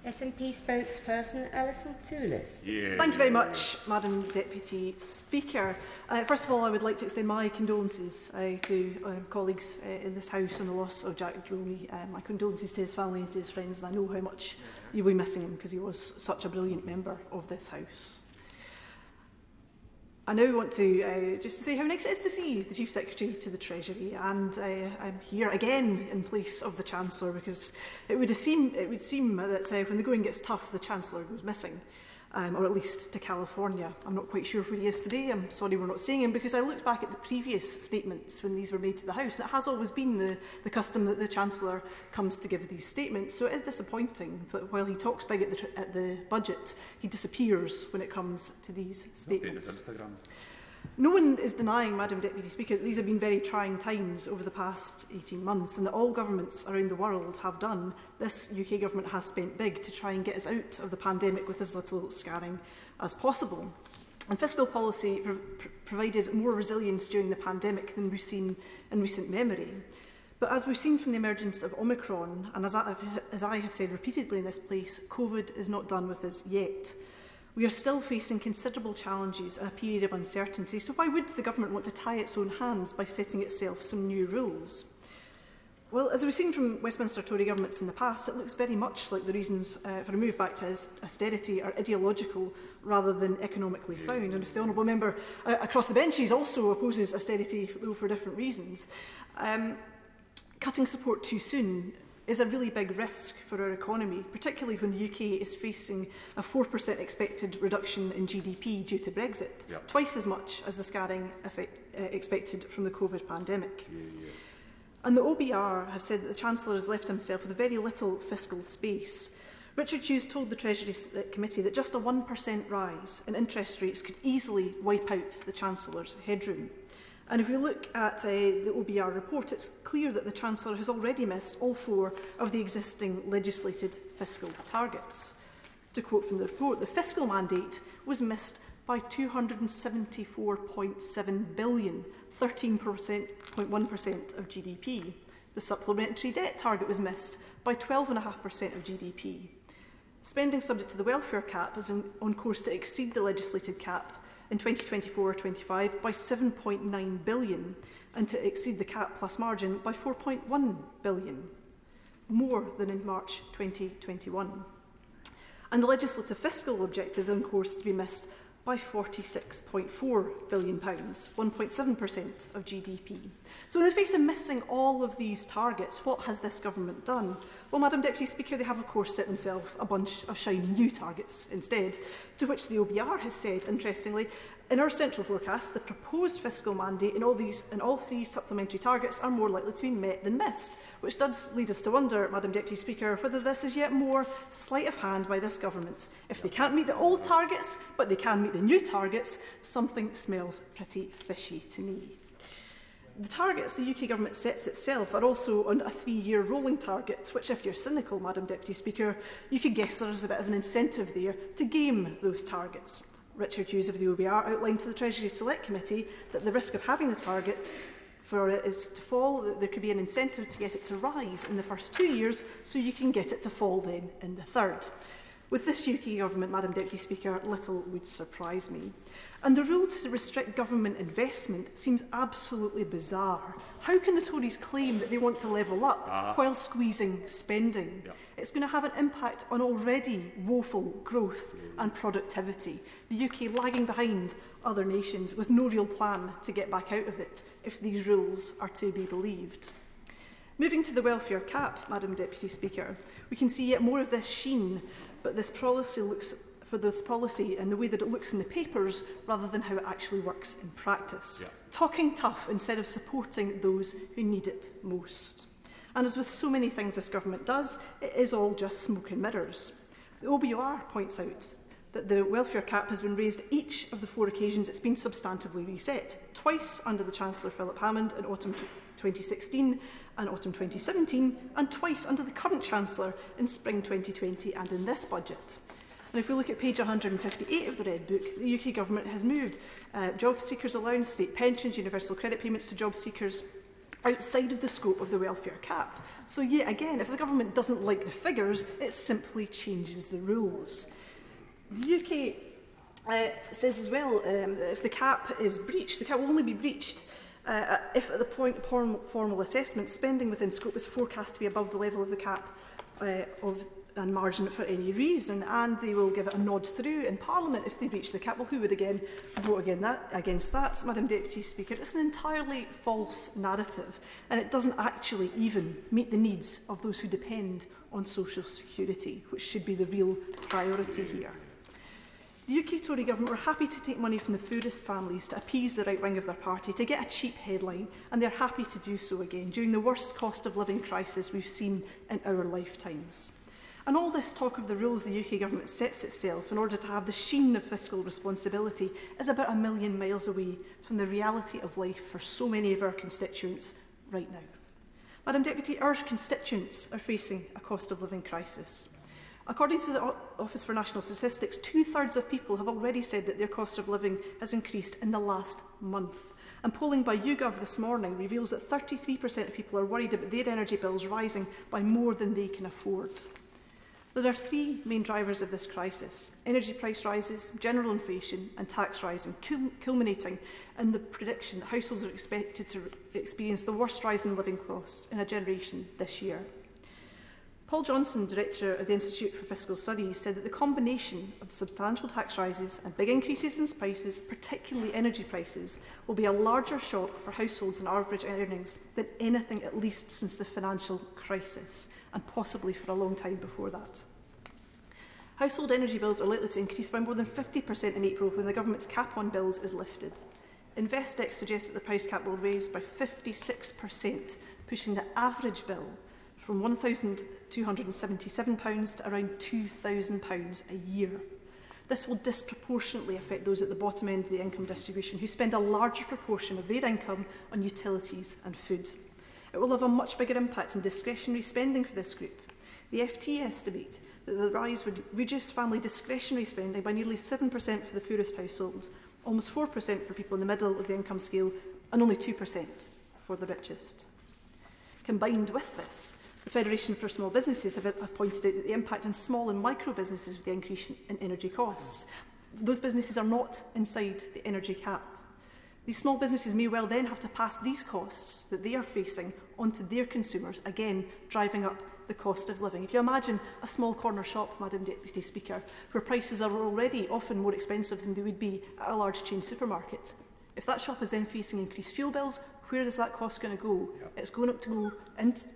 SNP spokesperson Alison Thewliss. Yeah. Thank you very much, Madam Deputy Speaker. First of all, I would like to extend my condolences to colleagues in this House on the loss of Jack Droney. My condolences to his family and to his friends, and I know how much you'll be missing him because he was such a brilliant member of this House. I now want to just say how nice it is to see the Chief Secretary to the Treasury, and I'm here again in place of the Chancellor, because it would seem that when the going gets tough, the Chancellor goes missing, or at least to California. I'm not quite sure where he is today. I'm sorry we're not seeing him, because I looked back at the previous statements when these were made to the House, and it has always been the custom that the Chancellor comes to give these statements. So it is disappointing that while he talks big at the budget, he disappears when it comes to these statements. No one is denying, Madam Deputy Speaker, that these have been very trying times over the past 18 months, and that all governments around the world have done. This UK government has spent big to try and get us out of the pandemic with as little scarring as possible. And fiscal policy provided more resilience during the pandemic than we've seen in recent memory. But as we've seen from the emergence of Omicron, and as I have said repeatedly in this place, COVID is not done with us yet. We are still facing considerable challenges and a period of uncertainty, so why would the government want to tie its own hands by setting itself some new rules? Well, as we've seen from Westminster Tory governments in the past, it looks very much like the reasons for a move back to austerity are ideological rather than economically sound. And if the honourable member across the benches also opposes austerity, though for different reasons, cutting support too soon is a really big risk for our economy, particularly when the UK is facing a 4% expected reduction in GDP due to Brexit, twice as much as the scarring expected from the COVID pandemic. And the OBR have said that the Chancellor has left himself with very little fiscal space. Richard Hughes told the Treasury Committee that just a 1% rise in interest rates could easily wipe out the Chancellor's headroom. And if we look at the OBR report, it's clear that the Chancellor has already missed all 4 of the existing legislated fiscal targets. To quote from the report, the fiscal mandate was missed by £274.7 billion, 13.1% of GDP. The supplementary debt target was missed by 12.5% of GDP. Spending subject to the welfare cap is on course to exceed the legislated cap in 2024-25 by £7.9 billion, and to exceed the cap plus margin by £4.1 billion, more than in March 2021. And the legislative fiscal objective is on course to be missed by £46.4 billion, 1.7% of GDP. So in the face of missing all of these targets, what has this government done? Well, Madam Deputy Speaker, they have of course set themselves a bunch of shiny new targets instead, to which the OBR has said, interestingly, in our central forecast, the proposed fiscal mandate in all 3 supplementary targets are more likely to be met than missed, which does lead us to wonder, Madam Deputy Speaker, whether this is yet more sleight of hand by this government. If they can't meet the old targets, but they can meet the new targets, something smells pretty fishy to me. The targets the UK government sets itself are also on a 3-year rolling target, which, if you're cynical, Madam Deputy Speaker, you could guess there's a bit of an incentive there to game those targets. Richard Hughes of the OBR outlined to the Treasury Select Committee that the risk of having the target for it is to fall, that there could be an incentive to get it to rise in the first 2 years, so you can get it to fall then in the third. With this UK government, Madam Deputy Speaker, little would surprise me. And the rule to restrict government investment seems absolutely bizarre. How can the Tories claim that they want to level up while squeezing spending? It's going to have an impact on already woeful growth and productivity. The UK lagging behind other nations with no real plan to get back out of it if these rules are to be believed. Moving to the welfare cap, Madam Deputy Speaker, we can see yet more of this sheen, but this policy and the way that it looks in the papers rather than how it actually works in practice. Talking tough instead of supporting those who need it most. And as with so many things this government does, it is all just smoke and mirrors. The OBR points out that the welfare cap has been raised each of the 4 occasions it's been substantively reset, twice under the Chancellor Philip Hammond in autumn 2016 and autumn 2017, and twice under the current Chancellor in spring 2020 and in this budget. And if we look at page 158 of the Red Book, the UK government has moved job seekers allowance, state pensions, universal credit payments to job seekers, outside of the scope of the welfare cap. So yet again, if the government doesn't like the figures, it simply changes the rules. The UK says as well, if the cap is breached, the cap will only be breached if at the point of formal assessment, spending within scope is forecast to be above the level of the cap and margin for any reason, and they will give it a nod through in Parliament if they breach the cap. Well, who would again vote against that, Madam Deputy Speaker? It's an entirely false narrative, and it doesn't actually even meet the needs of those who depend on social security, which should be the real priority here. The UK Tory government were happy to take money from the poorest families to appease the right wing of their party, to get a cheap headline, and they're happy to do so again during the worst cost of living crisis we've seen in our lifetimes. And all this talk of the rules the UK government sets itself in order to have the sheen of fiscal responsibility is about a million miles away from the reality of life for so many of our constituents right now. Madam Deputy, our constituents are facing a cost of living crisis. According to the Office for National Statistics, 2/3 of people have already said that their cost of living has increased in the last month. And polling by YouGov this morning reveals that 33% of people are worried about their energy bills rising by more than they can afford. There are three main drivers of this crisis: energy price rises, general inflation and tax rising, culminating in the prediction that households are expected to experience the worst rise in living costs in a generation this year. Paul Johnson, Director of the Institute for Fiscal Studies, said that the combination of substantial tax rises and big increases in prices, particularly energy prices, will be a larger shock for households and average earnings than anything at least since the financial crisis, and possibly for a long time before that. Household energy bills are likely to increase by more than 50% in April when the government's cap on bills is lifted. Investex suggests that the price cap will raise by 56%, pushing the average bill from £1,277 to around £2,000 a year. This will disproportionately affect those at the bottom end of the income distribution, who spend a larger proportion of their income on utilities and food. It will have a much bigger impact on discretionary spending for this group. The FT estimate that the rise would reduce family discretionary spending by nearly 7% for the poorest household, almost 4% for people in the middle of the income scale, and only 2% for the richest. Combined with this, the Federation for Small Businesses have pointed out that the impact on small and micro businesses of the increase in energy costs. Those businesses are not inside the energy cap. These small businesses may well then have to pass these costs that they are facing onto their consumers, again driving up the cost of living. If you imagine a small corner shop, Madam Deputy Speaker, where prices are already often more expensive than they would be at a large chain supermarket, if that shop is then facing increased fuel bills, where is that cost going to go? Yep. It's going to go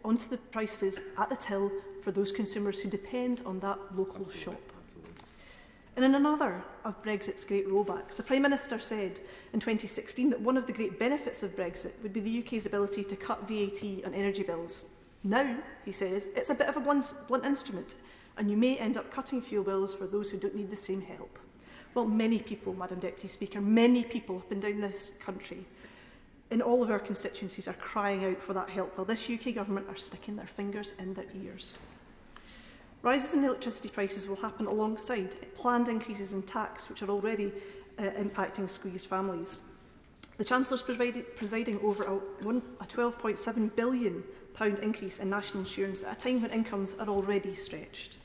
onto the prices at the till for those consumers who depend on that local shop. And in another of Brexit's great rollbacks, the Prime Minister said in 2016 that one of the great benefits of Brexit would be the UK's ability to cut VAT on energy bills. Now, he says, it's a bit of a blunt instrument, and you may end up cutting fuel bills for those who don't need the same help. Well, many people, Madam Deputy Speaker, many people up and down this country in all of our constituencies are crying out for that help, while this UK government are sticking their fingers in their ears. Rises in electricity prices will happen alongside planned increases in tax, which are already impacting squeezed families. The Chancellor is presiding over a £12.7 billion increase in national insurance at a time when incomes are already stretched.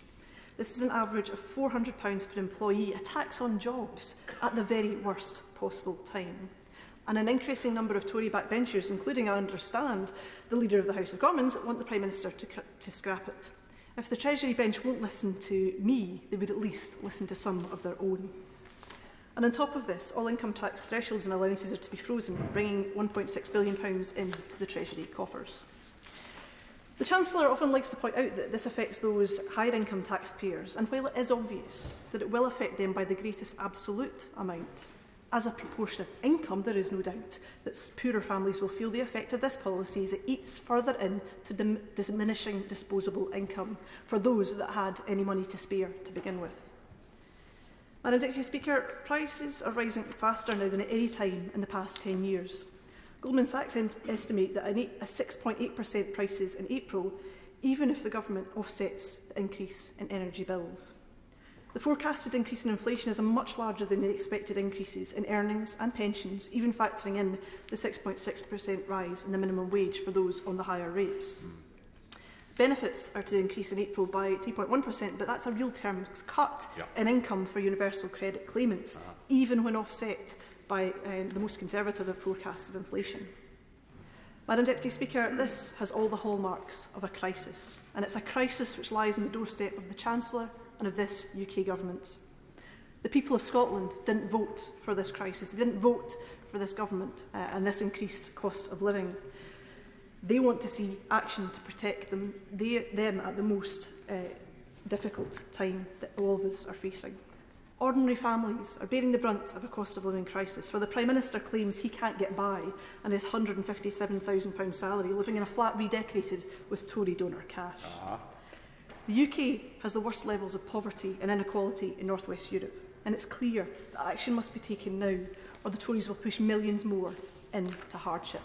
This is an average of £400 per employee, a tax on jobs at the very worst possible time. And an increasing number of Tory backbenchers, including, I understand, the Leader of the House of Commons, want the Prime Minister to scrap it. If the Treasury bench won't listen to me, they would at least listen to some of their own. And on top of this, all income tax thresholds and allowances are to be frozen, bringing £1.6 billion into the Treasury coffers. The Chancellor often likes to point out that this affects those higher income taxpayers, and while it is obvious that it will affect them by the greatest absolute amount, as a proportion of income, there is no doubt that poorer families will feel the effect of this policy as it eats further into diminishing disposable income for those that had any money to spare to begin with. Madam Deputy Speaker, prices are rising faster now than at any time in the past 10 years. Goldman Sachs estimate that a 6.8% prices in April, even if the government offsets the increase in energy bills. The forecasted increase in inflation is much larger than the expected increases in earnings and pensions, even factoring in the 6.6% rise in the minimum wage for those on the higher rates. Benefits are to increase in April by 3.1%, but that's a real terms cut in income for universal credit claimants, even when offset by the most conservative of forecasts of inflation. Madam Deputy Speaker, this has all the hallmarks of a crisis, and it's a crisis which lies on the doorstep of the Chancellor and of this UK Government. The people of Scotland didn't vote for this crisis. They didn't vote for this government and this increased cost of living. They want to see action to protect them at the most difficult time that all of us are facing. Ordinary families are bearing the brunt of a cost of living crisis, where the Prime Minister claims he can't get by on his £157,000 salary, living in a flat redecorated with Tory donor cash. The UK has the worst levels of poverty and inequality in North West Europe, and it's clear that action must be taken now, or the Tories will push millions more into hardship.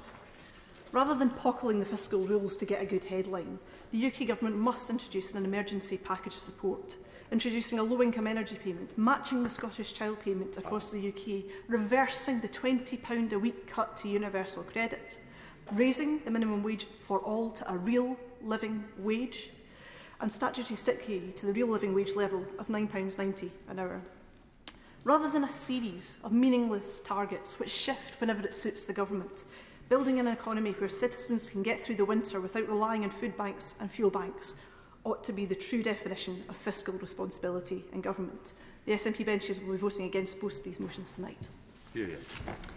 Rather than pockling the fiscal rules to get a good headline, the UK Government must introduce an emergency package of support, introducing a low-income energy payment, matching the Scottish Child Payment across the UK, reversing the £20 a week cut to universal credit, raising the minimum wage for all to a real living wage, and statutory sick pay to the real living wage level of £9.90 an hour. Rather than a series of meaningless targets which shift whenever it suits the government, building an economy where citizens can get through the winter without relying on food banks and fuel banks ought to be the true definition of fiscal responsibility in government. The SNP benches will be voting against both these motions tonight.